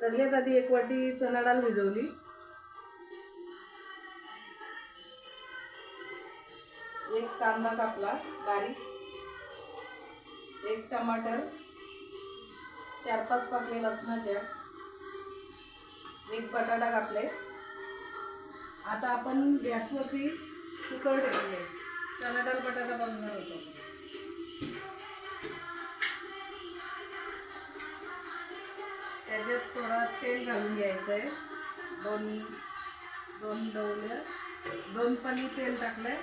सगळ्यात आधी 1 वाटी चणा डाळ भिजवली. एक कांदा कापला बारीक, एक टमाटर, 4-5 पाकळ्या लसणाच्या, एक बटाटा कापले. आता आपण गॅसवरती कुकर ठेवले, चणा डाळ बटाटा बनवणार होतो. त्याच्यात थोडा तेल घालून घ्यायचं आहे. दोन डवले, 2 पळी तेल टाकले.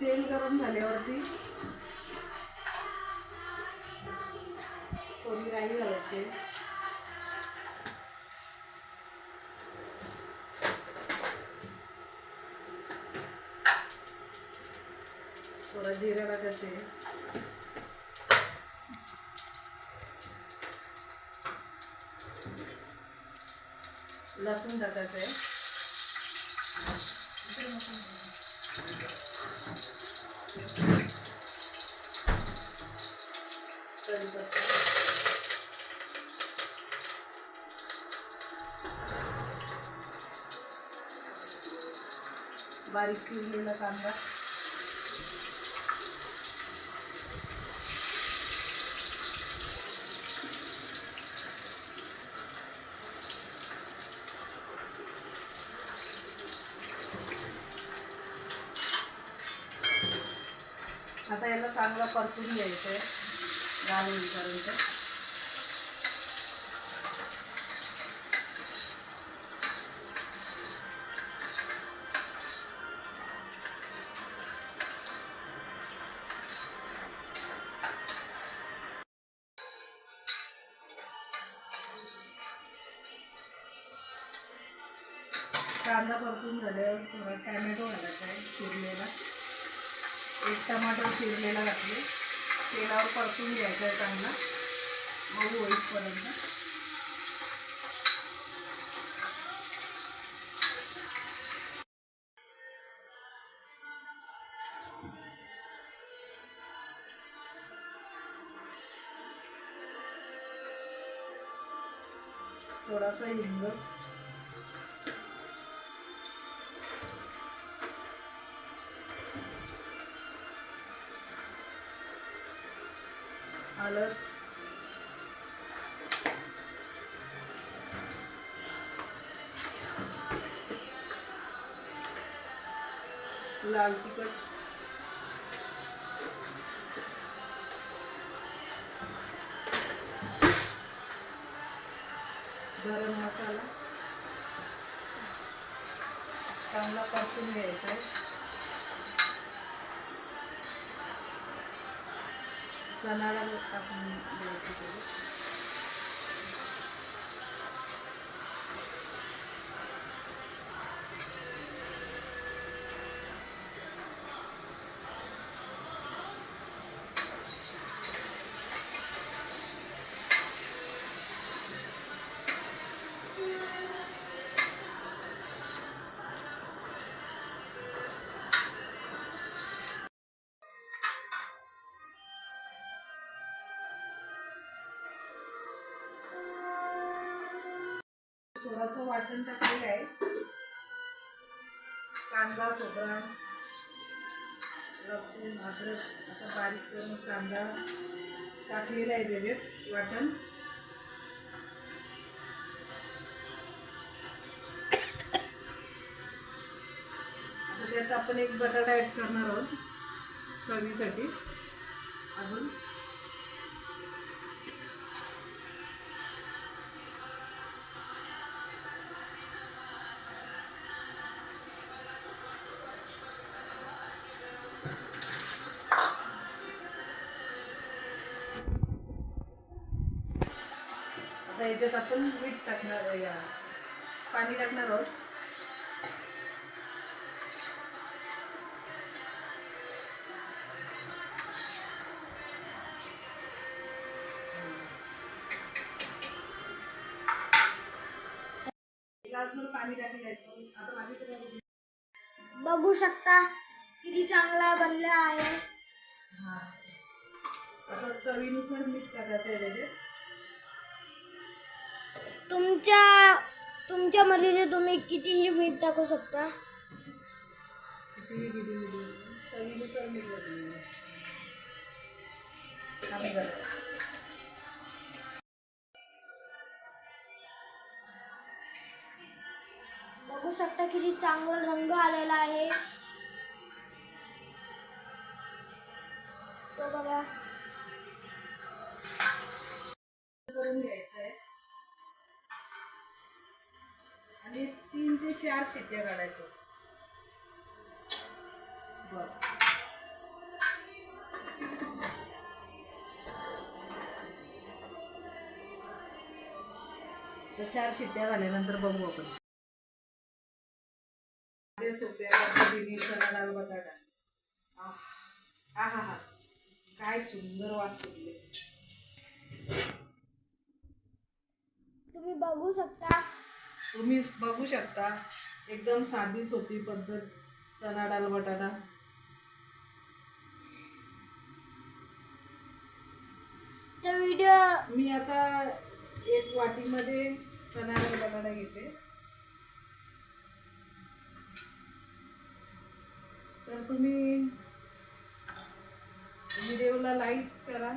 तेल गरम झाल्यावरती थोडी राई घालायची, थोडा जिरा टाकायचे, लसूण टाकायचे, बारीक चिरलेला कांदा, आता याला चांगला परतून घ्यायचं आहे लाल होईपर्यंत. कांदा परतून झाल्यावर थोडा टॅमॅटो घालायचा आहे चिरलेला, एक टमाटर चिरलेला घातले. तेलावर परतून घ्यायचं आहे चांगला मऊ होईपर्यंत. थोडासा हिंग, हळद, लाल तिखट, गरम मसाला चांगला परतून घ्यायचा आहे. चणा डाळ टाकून द्यायची. थोडंसं वाटण टाकलेलं आहे. कांदा, खोबरा, लसूण, अद्रक असं बारीक करून कांदा टाकलेला आहे त्याच्यात वाटण. आता त्यात आपण एक बटाटा ॲड करणार आहोत चवीसाठी. अजून आता याच्यात आपण मीठ टाकणार, पाणी टाकणार आहोत. ग्लासभर पाणी टाकून घ्यायचं. आता माझ्याकडे बघू शकता किती चांगला बनला आहे. हा आता चवीनुसार मीठ टाकायचं आहे त्याच्यात. तुमच्या मर्जीने तुम्ही कितीही मीठ टाकू शकता. किती चवीनुसार मीठ टाकून कमी करायचं. बघू शकता किती चांगला रंग आलेला आहे तो बघा. करून घ्यायचं आहे आणि 3 ते 4 शिट्ट्या काढायच्या. बस. तर 4 शिट्ट्या झाल्यानंतर बघू आपण. सोप्या पद्धतीने चणा डाळ बटाटा. आहा हा काय सुंदर वास सुटले. तुम्ही बघू शकता एकदम साधी सोपी पद्धत चणा डाळ बटाटा. व्हिडिओ मी आता एक वाटीमध्ये चणा डाळ बटाटा घेते. तर तुम्ही व्हिडिओला लाईक करा,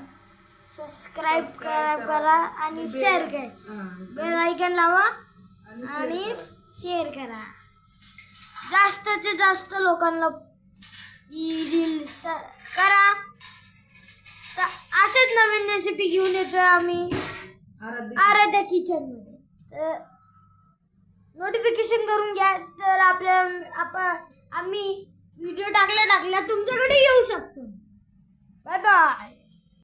सबस्क्राईब करा आणि शेअर करा. बेल आयकॉन लावा आणि शेअर करा. जास्तीत जास्त लोकांना रील करा. तर असेच नवीन रेसिपी घेऊन येतोय आम्ही आराध्या किचन मध्ये. तर नोटिफिकेशन करून घ्या. तर आम्ही व्हिडिओ टाकल्या तुमच्याकडे येऊ शकतो. Bye bye.